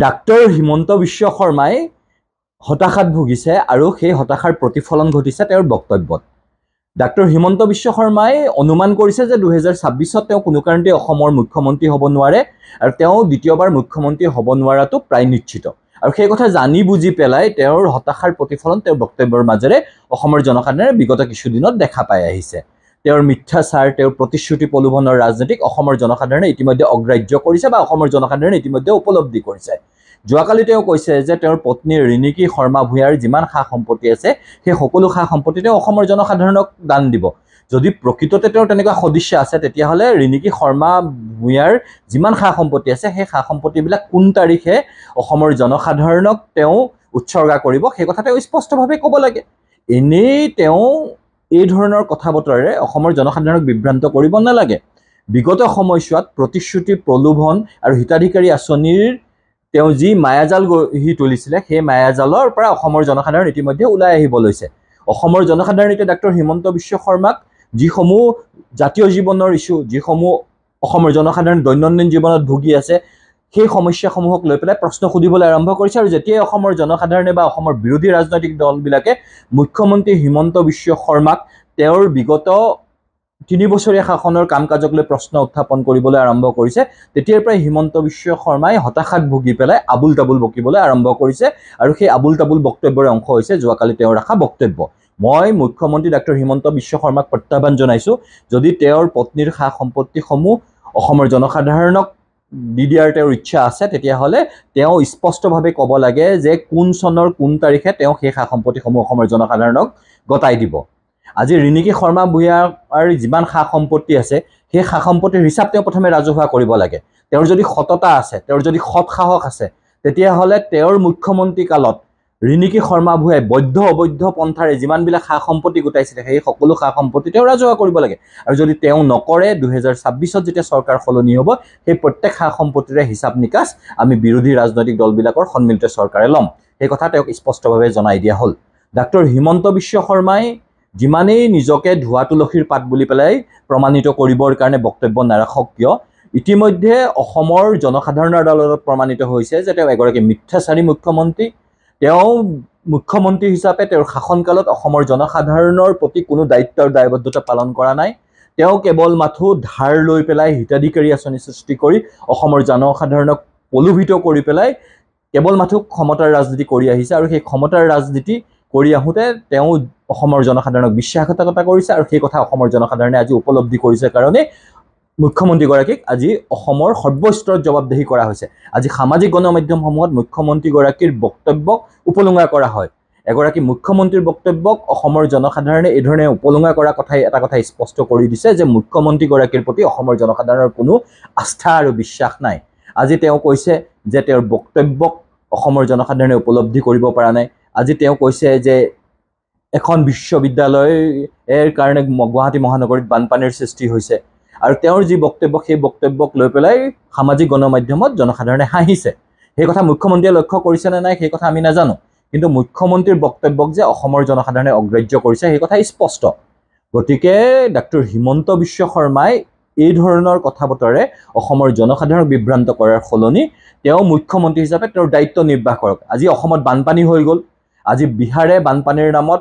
Doctor Himanta Biswa শৰ্মাই হতাশাত ভুগিছে আৰু সেই হতাশাৰ প্ৰতিফলন ঘটিছে তেওঁৰ বক্তব্যত। ডাক্তৰ হিমন্ত বিশ্ব শৰ্মাই অনুমান কৰিছে যে 2026ত তেওঁ কোনো কাৰণতে অসমৰ মুখ্যমন্ত্ৰী হ'ব নোৱাৰে আৰু তেওঁ দ্বিতীয়বাৰ মুখ্যমন্ত্ৰী হ'ব নোৱাৰাটো প্ৰায় নিশ্চিত। আৰু সেই কথা জানি বুজি পেলাই তেওঁৰ হতাশাৰ প্ৰতিফলন তেওঁৰ বক্তব্যৰ মাজেৰে অসমৰ জনসাধাৰণে বিগত কিছুদিনত দেখা পাই আহিছে। তেওঁৰ মিথ্যাচাৰ, তেওঁৰ প্ৰতিশ্ৰুতি প্ৰলোভনৰ ৰাজনীতিক অসমৰ জনসাধাৰণে ইতিমধ্যে অগ্ৰাহ্য কৰিছে বা অসমৰ জনসাধাৰণে ইতিমধ্যে উপলব্ধি কৰিছে। যোৱাকালি তেওঁ কৈছে যে তেওঁৰ পত্নী ৰিণিকী শৰ্মা ভূঞাৰ যিমান সা সম্পত্তি আছে সেই সকলো সা সম্পত্তি তেওঁ অসমৰ জনসাধাৰণক দান দিব। যদি প্ৰকৃততে তেওঁৰ তেনেকুৱা সদিচ্ছ আছে তেতিয়াহ'লে ৰিণিকী শৰ্মা ভূঞাৰ যিমান সা সম্পত্তি আছে সেই সা সম্পত্তিবিলাক কোন তাৰিখে অসমৰ জনসাধাৰণক তেওঁ উৎসৰ্গা কৰিব সেই কথা তেওঁ স্পষ্টভাৱে ক'ব লাগে। এনেই তেওঁ এই ধৰণৰ কথা বতৰাৰে অসমৰ জনসাধাৰণক বিভ্ৰান্ত কৰিব নালাগে। বিগত সময়ছোৱাত প্ৰতিশ্ৰুতি, প্ৰলোভন আৰু হিতাধিকাৰী আঁচনিৰ তেওঁ যি মায়াজাল গঢ়ি তুলিছিলে সেই মায়াজালৰ পৰা অসমৰ জনসাধাৰণ ইতিমধ্যে ওলাই আহিব লৈছে। অসমৰ জনসাধাৰণ এতিয়া ডাক্তৰ হিমন্ত বিশ্ব শৰ্মাক যিসমূহ জাতীয় জীৱনৰ ইছ্যু, যিসমূহ অসমৰ জনসাধাৰণ দৈনন্দিন জীৱনত ভুগি আছে সেই সমস্যাসমূহক লৈ পেলাই প্ৰশ্ন সুধিবলৈ আৰম্ভ কৰিছে। আৰু যেতিয়াই অসমৰ জনসাধাৰণে বা অসমৰ বিৰোধী ৰাজনৈতিক দলবিলাকে মুখ্যমন্ত্ৰী হিমন্ত বিশ্ব শৰ্মাক তেওঁৰ বিগত 3 বছৰীয়া শাসনৰ কাম কাজক লৈ প্ৰশ্ন উত্থাপন কৰিবলৈ আৰম্ভ কৰিছে, তেতিয়াৰ পৰাই হিমন্ত বিশ্ব শৰ্মাই হতাশাত ভুগি পেলাই আবুল তাবুল বকিবলৈ আৰম্ভ কৰিছে। আৰু সেই আবুল তাবুল বক্তব্যৰ অংশ হৈছে যোৱাকালি তেওঁৰ ৰখা বক্তব্য। মই মুখ্যমন্ত্ৰী ডাক্তৰ হিমন্ত বিশ্ব শৰ্মাক প্ৰত্যাহ্বান জনাইছোঁ, যদি তেওঁৰ পত্নীৰ সা সম্পত্তিসমূহ অসমৰ জনসাধাৰণক দি দিয়াৰ তেওঁৰ ইচ্ছা আছে তেতিয়াহ'লে তেওঁ স্পষ্টভাৱে ক'ব লাগে যে কোন চনৰ কোন তাৰিখে তেওঁ সেই সা সম্পত্তিসমূহ অসমৰ জনসাধাৰণক গতাই দিব। আজি ৰিণিকী শৰ্মা ভূঞাৰ যিমান সা সম্পত্তি আছে সেই সা সম্পত্তিৰ হিচাপ তেওঁ প্ৰথমে ৰাজহুৱা কৰিব লাগে। তেওঁৰ যদি সততা আছে, তেওঁৰ যদি সৎ সাহস আছে, তেতিয়াহ'লে তেওঁৰ মুখ্যমন্ত্ৰী কালত ৰিণিকী শৰ্মা ভূঞাই বৈধ অবৈধ পন্থাৰে যিমানবিলাক সা সম্পত্তি গোটাইছিলে সেই সকলো সা সম্পত্তি তেওঁ ৰাজহুৱা কৰিব লাগে। আৰু যদি তেওঁ নকৰে 2026ত যেতিয়া চৰকাৰ সলনি হ'ব সেই প্ৰত্যেক সা সম্পত্তিৰে হিচাপ নিকাচ আমি বিৰোধী ৰাজনৈতিক দলবিলাকৰ সন্মিলিত চৰকাৰে ল'ম। সেই কথা তেওঁক স্পষ্টভাৱে জনাই দিয়া হ'ল। ডাক্তৰ হিমন্ত বিশ্ব শৰ্মাই যিমানেই নিজকে ধোৱা তুলসীৰ পাত বুলি পেলাই প্ৰমাণিত কৰিবৰ কাৰণে বক্তব্য নাৰাখক কিয়, ইতিমধ্যে অসমৰ জনসাধাৰণৰ আদালতত প্ৰমাণিত হৈছে যে তেওঁ এগৰাকী মিথ্যাচাৰী মুখ্যমন্ত্ৰী। তেওঁ মুখ্যমন্ত্ৰী হিচাপে তেওঁৰ শাসনকালত অসমৰ জনসাধাৰণৰ প্ৰতি কোনো দায়িত্ব আৰু দায়বদ্ধতা পালন কৰা নাই। তেওঁ কেৱল মাথো ধাৰ লৈ পেলাই হিতাধিকাৰী আঁচনি সৃষ্টি কৰি অসমৰ জনসাধাৰণক প্ৰলোভিত কৰি পেলাই কেৱল মাথো ক্ষমতাৰ ৰাজনীতি কৰি আহিছে। আৰু সেই ক্ষমতাৰ ৰাজনীতি কৰি আহোঁতে তেওঁ অসমৰ জনসাধাৰণক বিশ্বাসঘাতকতা কৰিছে। আৰু সেই কথা অসমৰ জনসাধাৰণে আজি উপলব্ধি কৰিছে কাৰণে মুখ্যমন্ত্ৰীগৰাকীক আজি অসমৰ সৰ্বস্তৰত জবাবদিহি কৰা হৈছে। আজি সামাজিক গণমাধ্যমসমূহত মুখ্যমন্ত্ৰীগৰাকীৰ বক্তব্যক উপলুঙা কৰা হয়। এগৰাকী মুখ্যমন্ত্ৰীৰ বক্তব্যক অসমৰ জনসাধাৰণে এই ধৰণে উপলুঙা কৰা কথাই এটা কথা স্পষ্ট কৰি দিছে যে মুখ্যমন্ত্ৰীগৰাকীৰ প্ৰতি অসমৰ জনসাধাৰণৰ কোনো আস্থা আৰু বিশ্বাস নাই। আজি তেওঁ কৈছে যে তেওঁৰ বক্তব্যক অসমৰ জনসাধাৰণে উপলব্ধি কৰিব পৰা নাই। আজি তেওঁ কৈছে যে এখন বিশ্ববিদ্যালয়ৰ কাৰণে গুৱাহাটী মহানগৰীত বানপানীৰ সৃষ্টি হৈছে। আৰু তেওঁৰ যি বক্তব্য সেই বক্তব্যক লৈ পেলাই সামাজিক গণমাধ্যমত জনসাধাৰণে হাঁহিছে। সেই কথা মুখ্যমন্ত্ৰীয়ে লক্ষ্য কৰিছে নে নাই সেই কথা আমি নাজানো, কিন্তু মুখ্যমন্ত্ৰীৰ বক্তব্যক যে অসমৰ জনসাধাৰণে অগ্ৰাহ্য কৰিছে সেই কথা স্পষ্ট। গতিকে ডাক্তৰ হিমন্ত বিশ্ব শৰ্মাই এই ধৰণৰ কথা বতৰাৰে অসমৰ জনসাধাৰণক বিভ্ৰান্ত কৰাৰ সলনি তেওঁ মুখ্যমন্ত্ৰী হিচাপে তেওঁৰ দায়িত্ব নিৰ্বাহ কৰক। আজি অসমত বানপানী হৈ গ'ল, আজি বিহাৰে বানপানীৰ নামত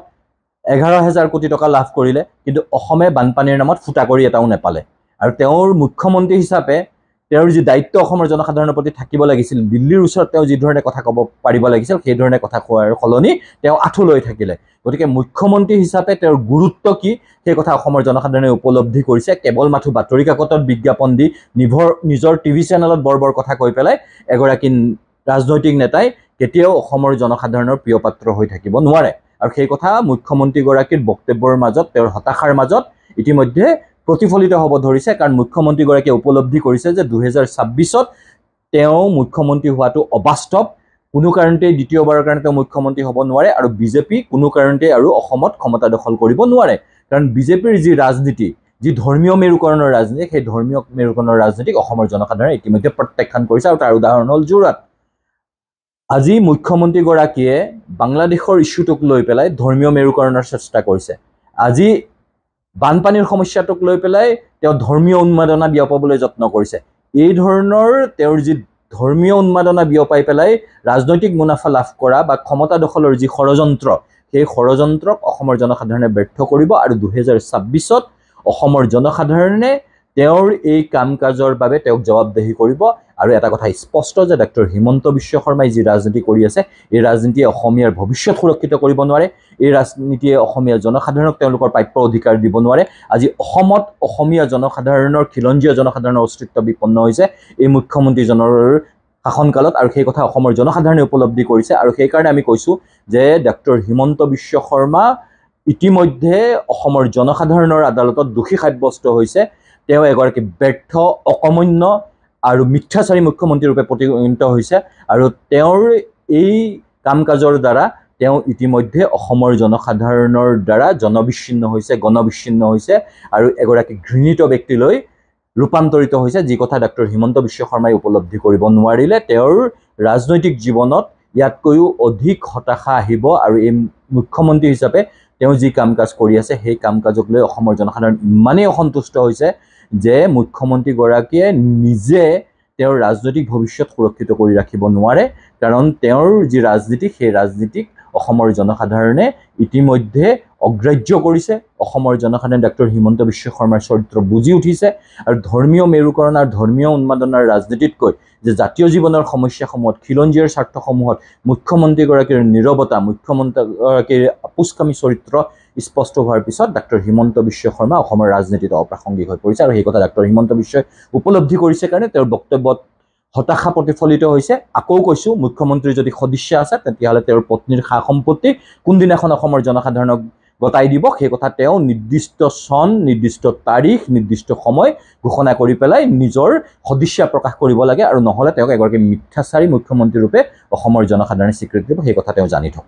11,000 কোটি টকা লাভ কৰিলে, কিন্তু অসমে বানপানীৰ নামত ফুটা কৰি এটাও নেপালে। আৰু তেওঁৰ মুখ্যমন্ত্ৰী হিচাপে তেওঁৰ যি দায়িত্ব অসমৰ জনসাধাৰণৰ প্ৰতি থাকিব লাগিছিল, দিল্লীৰ ওচৰত তেওঁ যি ধৰণে কথা ক'ব পাৰিব লাগিছিল সেই ধৰণে কথা কোৱাৰ সলনি তেওঁ আঁঠু লৈ থাকিলে। গতিকে মুখ্যমন্ত্ৰী হিচাপে তেওঁৰ গুৰুত্ব কি সেই কথা অসমৰ জনসাধাৰণে উপলব্ধি কৰিছে। কেৱল মাথো বাতৰি কাকতত বিজ্ঞাপন দি নিজৰ টিভি চেনেলত বৰ কথা কৈ পেলাই এগৰাকী ৰাজনৈতিক নেতাই কেতিয়াও অসমৰ জনসাধাৰণৰ প্ৰিয় পাত্ৰ হৈ থাকিব নোৱাৰে। আৰু সেই কথা মুখ্যমন্ত্ৰীগৰাকীৰ বক্তব্যৰ মাজত, তেওঁৰ হতাশাৰ মাজত ইতিমধ্যে প্ৰতিফলিত হ'ব ধৰিছে। কাৰণ মুখ্যমন্ত্ৰীগৰাকীয়ে উপলব্ধি কৰিছে যে 2026ত তেওঁ মুখ্যমন্ত্ৰী হোৱাটো অবাস্তৱ। কোনো কাৰণতে দ্বিতীয়বাৰৰ কাৰণে তেওঁ মুখ্যমন্ত্ৰী হ'ব নোৱাৰে। আৰু বিজেপি কোনো কাৰণতে আৰু অসমত ক্ষমতা দখল কৰিব নোৱাৰে। কাৰণ বিজেপিৰ যি ৰাজনীতি, যি ধৰ্মীয় মেৰুকৰণৰ ৰাজনীতি, সেই ধৰ্মীয় মেৰুকৰণৰ ৰাজনীতিক অসমৰ জনসাধাৰণে ইতিমধ্যে প্ৰত্যাখ্যান কৰিছে। আৰু তাৰ উদাহৰণ হ'ল যোৰহাট। আজি মুখ্যমন্ত্ৰীগৰাকীয়ে বাংলাদেশৰ ইছ্যুটোক লৈ পেলাই ধৰ্মীয় মেৰুকৰণৰ চেষ্টা কৰিছে। আজি বানপানীৰ সমস্যাটোক লৈ পেলাই তেওঁ ধৰ্মীয় উন্মাদনা বিয়পাবলৈ যত্ন কৰিছে। এই ধৰণৰ তেওঁৰ যি ধৰ্মীয় উন্মাদনা বিয়পাই পেলাই ৰাজনৈতিক মুনাফা লাভ কৰা বা ক্ষমতা দখলৰ যি ষড়যন্ত্ৰ, সেই ষড়যন্ত্ৰক অসমৰ জনসাধাৰণে ব্যৰ্থ কৰিব আৰু 2026ত অসমৰ জনসাধাৰণে তেওঁৰ এই কাম কাজৰ বাবে তেওঁক জবাবদিহি কৰিব। আৰু এটা কথা স্পষ্ট যে ডক্টৰ হিমন্ত বিশ্ব শৰ্মাই যি ৰাজনীতি কৰি আছে, এই ৰাজনীতিয়ে অসমীয়াৰ ভৱিষ্যত সুৰক্ষিত কৰিব নোৱাৰে। এই ৰাজনীতিয়ে অসমীয়া জনসাধাৰণক তেওঁলোকৰ প্ৰাপ্য অধিকাৰ দিব নোৱাৰে। আজি অসমত অসমীয়া জনসাধাৰণৰ, খিলঞ্জীয়া জনসাধাৰণৰ অস্তিত্ব বিপন্ন হৈছে এই মুখ্যমন্ত্ৰীজনৰ শাসনকালত, আৰু সেই কথা অসমৰ জনসাধাৰণে উপলব্ধি কৰিছে। আৰু সেইকাৰণে আমি কৈছোঁ যে ডক্টৰ হিমন্ত বিশ্ব শৰ্মা ইতিমধ্যে অসমৰ জনসাধাৰণৰ আদালতত দোষী সাব্যস্ত হৈছে। তেওঁ এগৰাকী ব্যৰ্থ, অকৰ্মণ্য আৰু মিথ্যাচাৰী মুখ্যমন্ত্ৰী ৰূপে পৰিগণিত হৈছে। আৰু তেওঁৰ এই কাম কাজৰ দ্বাৰা তেওঁ ইতিমধ্যে অসমৰ জনসাধাৰণৰ দ্বাৰা জনবিচ্ছিন্ন হৈছে, গণবিচ্ছিন্ন হৈছে আৰু এগৰাকী ঘৃণিত ব্যক্তিলৈ ৰূপান্তৰিত হৈছে, যি কথা ডক্টৰ হিমন্ত বিশ্ব শৰ্মাই উপলব্ধি কৰিব নোৱাৰিলে। তেওঁৰ ৰাজনৈতিক জীৱনত ইয়াতকৈও অধিক হতাশা আহিব আৰু এই মুখ্যমন্ত্ৰী হিচাপে তেওঁ যি কাম কাজ কৰি আছে, সেই কাম কাজক লৈ অসমৰ জনসাধাৰণ ইমানেই অসন্তুষ্ট হৈছে যে মুখ্যমন্ত্ৰীগৰাকীয়ে নিজে তেওঁৰ ৰাজনৈতিক ভৱিষ্যত সুৰক্ষিত কৰি ৰাখিব নোৱাৰে। কাৰণ তেওঁৰ যি ৰাজনীতি, সেই ৰাজনীতিক অসমৰ জনসাধাৰণে ইতিমধ্যে অগ্ৰাহ্য কৰিছে। অসমৰ জনসাধাৰণে ডক্টৰ হিমন্ত বিশ্ব শৰ্মাৰ চৰিত্ৰ বুজি উঠিছে আৰু ধৰ্মীয় মেৰুকৰণ আৰু ধৰ্মীয় উন্মাদনাৰ ৰাজনীতিতকৈ যে জাতীয় জীৱনৰ সমস্যাসমূহত, খিলঞ্জীয়াৰ স্বাৰ্থসমূহত মুখ্যমন্ত্ৰীগৰাকীৰ নীৰৱতা, মুখ্যমন্ত্ৰীগৰাকীৰ আপোচকামী চৰিত্ৰ স্পষ্ট হোৱাৰ পিছত ডক্টৰ হিমন্ত বিশ্ব শৰ্মা অসমৰ ৰাজনীতিত অপ্ৰাসংগিক হৈ পৰিছে। আৰু সেই কথা ডক্টৰ হিমন্ত বিশ্বই উপলব্ধি কৰিছে কাৰণে তেওঁৰ বক্তব্যত হতাশা প্ৰতিফলিত হৈছে। আকৌ কৈছোঁ, মুখ্যমন্ত্ৰীৰ যদি সদিচ্ছা আছে তেতিয়াহ'লে তেওঁৰ পত্নীৰ সা সম্পত্তি কোনদিনাখন অসমৰ জনসাধাৰণক গতাই দিব, সেই কথা তেওঁ নিৰ্দিষ্ট চন, নিৰ্দিষ্ট তাৰিখ, নিৰ্দিষ্ট সময় ঘোষণা কৰি পেলাই নিজৰ সদিচ্ছা প্ৰকাশ কৰিব লাগে। আৰু নহ'লে তেওঁক এগৰাকী মিথ্যাচাৰী মুখ্যমন্ত্ৰী ৰূপে অসমৰ জনসাধাৰণে স্বীকৃতি দিব, সেই কথা তেওঁ জানি থওক।